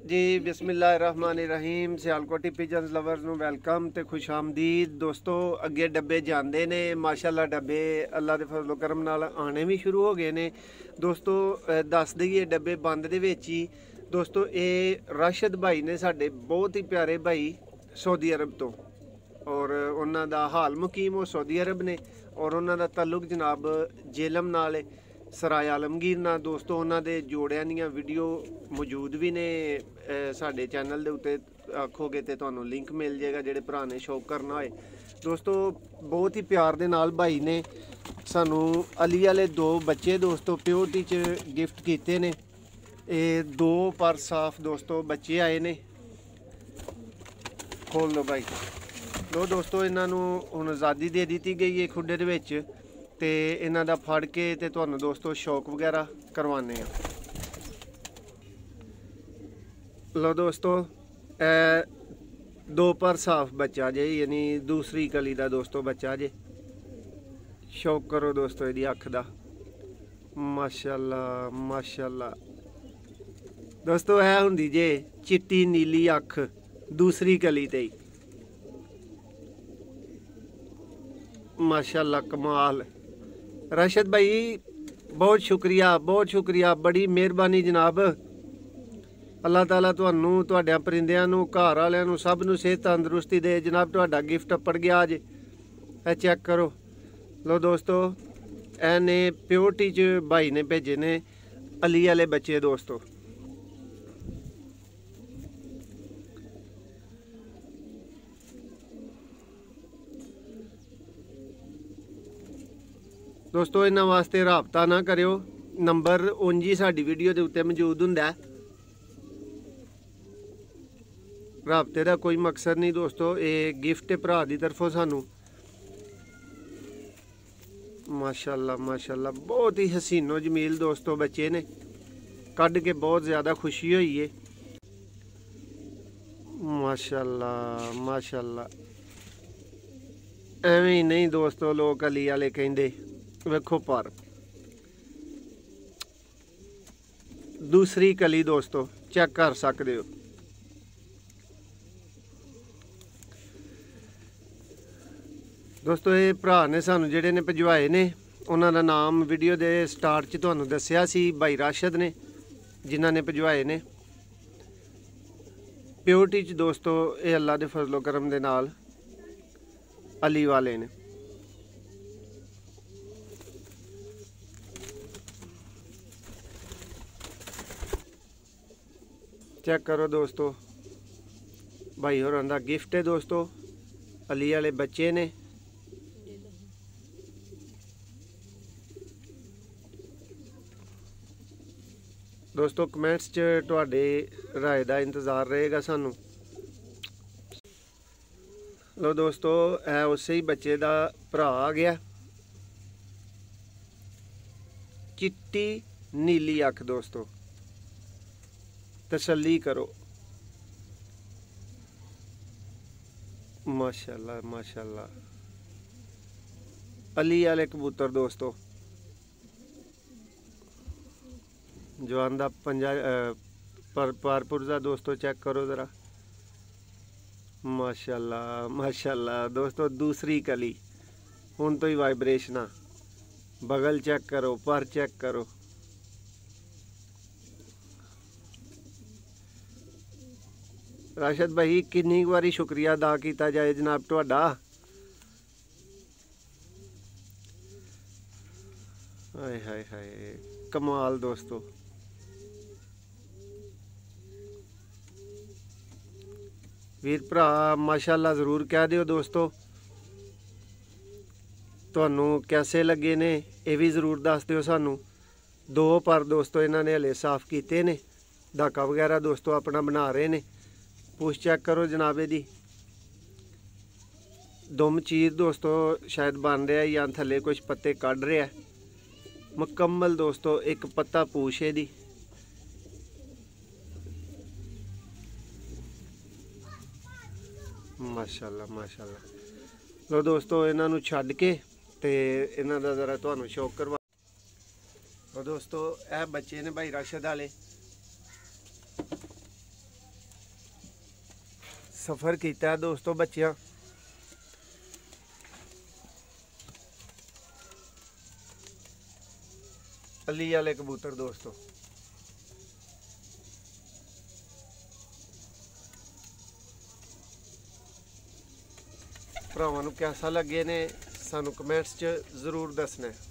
जी बिस्मिल्लाहिर्रहमानिर्रहीम Sialkoti pigeons lovers ਨੂੰ welcome ਤੇ ਖੁਸ਼ ਆਮਦੀਦ ਦੋਸਤੋ। ਅੱਗੇ ਡੱਬੇ ਜਾਂਦੇ ਨੇ ਮਾਸ਼ਾਅੱਲਾ, ਡੱਬੇ ਅੱਲਾ ਦੇ ਫਜ਼ਲ ਕਰਮ ਨਾਲ ਆਣੇ ਵੀ ਸ਼ੁਰੂ ਹੋ ਗਏ ਨੇ ਦੋਸਤੋ। ਦੱਸ ਦਈਏ ਡੱਬੇ ਬੰਦ ਦੇ ਵਿੱਚ ਹੀ ਦੋਸਤੋ, ਇਹ ਰਾਸ਼ਦ ਭਾਈ ਨੇ ਸਾਡੇ ਬਹੁਤ ਹੀ ਪਿਆਰੇ ਭਾਈ ਸਊਦੀ ਅਰਬ ਤੋਂ, ਔਰ ਉਹਨਾਂ ਦਾ ਹਾਲ ਮੁਕੀਮ ਉਹ ਸਊਦੀ ਅਰਬ ਨੇ, ਔਰ ਉਹਨਾਂ ਦਾ ਤਾਲੁਕ ਜਨਾਬ ਜੇਲਮ ਨਾਲ सराय आलमगीर ना दोस्तों। उन्होंने जोड़ियां दियां वीडियो मौजूद भी ने साडे चैनल के उत्ते, आखोगे तो तुहानूं लिंक मिल जाएगा जेड़े भरा ने शौक करना होए दोस्तों। बहुत ही प्यार दे नाल भाई ने सानू अली वाले 2 बच्चे दोस्तों प्योरिटी च गिफ्ट किए ने। ये 2 पर साफ दोस्तों बच्चे आए ने। खोल दो भाई। लो दोस्तों, इन्हों हुण आज़ादी दे दी गई है खुडे दे विच, ਤੇ ਇਹਨਾਂ ਦਾ ਫੜ ਕੇ ਤੇ ਤੁਹਾਨੂੰ ਦੋਸਤੋ ਸ਼ੌਕ ਵਗੈਰਾ ਕਰਵਾਉਂਦੇ ਆ। ਲੋ ਦੋਸਤੋ, ਇਹ 2 ਪਰ ਸਾਫ ਬੱਚਾ ਜੇ, ਯਾਨੀ ਦੂਸਰੀ ਕਲੀ ਦਾ ਦੋਸਤੋ ਬੱਚਾ ਜੇ। ਸ਼ੌਕ ਕਰੋ ਦੋਸਤੋ ਇਹਦੀ ਅੱਖ ਦਾ, ਮਾਸ਼ਾਅੱਲਾ ਮਾਸ਼ਾਅੱਲਾ ਦੋਸਤੋ। ਇਹ ਹੁੰਦੀ ਜੇ ਚਿੱਟੀ ਨੀਲੀ ਅੱਖ ਦੂਸਰੀ ਕਲੀ ਤੇ ਹੀ, माशाल्लाह कमाल। राशिद भाई बहुत शुक्रिया, बड़ी मेहरबानी जनाब। अल्लाह ताला तुहानू तुहाडे परिंदियां नू घर वालियां नू सब नू सेहत तंदरुस्ती दे जनाब। तुहाडा गिफ्ट अप्पड़ गया अज, ए चेक करो। लो दोस्तों, एने प्योरिटी च भाई ने भेजे ने अली वाले बच्चे दोस्तों। दोस्तों इन्हां वास्ते राबता ना करियो, नंबर उंज ही साडी वीडियो के उत्ते मौजूद हुंदा है। राबते का कोई मकसद नहीं दोस्तों, ये गिफ्ट भरा की तरफों सानू। माशाअल्लाह माशाअल्लाह, बहुत ही हसीनो जमील दोस्तों बच्चे ने, कढ़ के बहुत ज़्यादा खुशी हुई है। माशाअल्लाह माशाअल्लाह, एवें ही नहीं दोस्तों लोग अली वाले कहिंदे। वेखो पर दूसरी कली दोस्तों चेक कर सकते हो। दोस्तों ये भरा ने सानू जेडे ने भिजवाए ने, उन्हां दा नाम वीडियो दे स्टार्ट च तुहानू दस्सिया सी, भाई राशिद ने जिन्हां ने भिजवाए ने। प्योरिटी च दोस्तों ये अल्लाह दे फजलो करम दे नाल अली वाले ने। चेक करो दोस्तों, भाई होरां दा गिफ्ट है दोस्तों, अली वाले बच्चे ने। दोस्तों कमेंट्स च तुहाडे राय दा इंतज़ार रहेगा सानू। लो दोस्तों, है उस ही बच्चे दा भरा आ गया, चिट्टी नीली अख दोस्तों। तसल्ली करो, माशाअल्लाह माशाअल्लाह। अली वाले कबूतर दोस्तों, जवान दा पंजा पारपुरजा दोस्तों चेक करो ज़रा, माशाअल्लाह माशाअल्लाह दोस्तों। दूसरी कली हुण तो ही वाइब्रेशन, बगल चेक करो, पर चेक करो। राशिद भाई कितनी बारी शुक्रिया अदा किया जाए जनाब तुहाडा। हाय हाय हाय कमाल दोस्तों। वीर भरा माशाअल्लाह ज़रूर कह दियो दोस्तों, तुहानू कैसे लगे ने ये भी ज़रूर दस दियो सानू। 2 पर दोस्तों इन्होंने हले साफ किए ने, धाका वगैरह दोस्तों अपना बना रहे ने। पूछ चेक करो जनाबे दी, दुम चीर दोस्तों शायद बन रहा है या थले कुछ पत्ते कढ़ रहा है। मुकम्मल दोस्तों एक पत्ता पूछ है दी। माशाअल्लाह माशाअल्लाह। लो दोस्तों इन्हों छड्ड के ते इन्हां दा जरा तुहानूं शौक करवा। तो दोस्तों यह बच्चे ने भाई राशिद वाले, सफ़र किया दोस्तों बच्चियां। अली वाले कबूतर दोस्तों, भरावां नूं कैसा लगे ने सानू कमेंट्स च जरूर दसना है।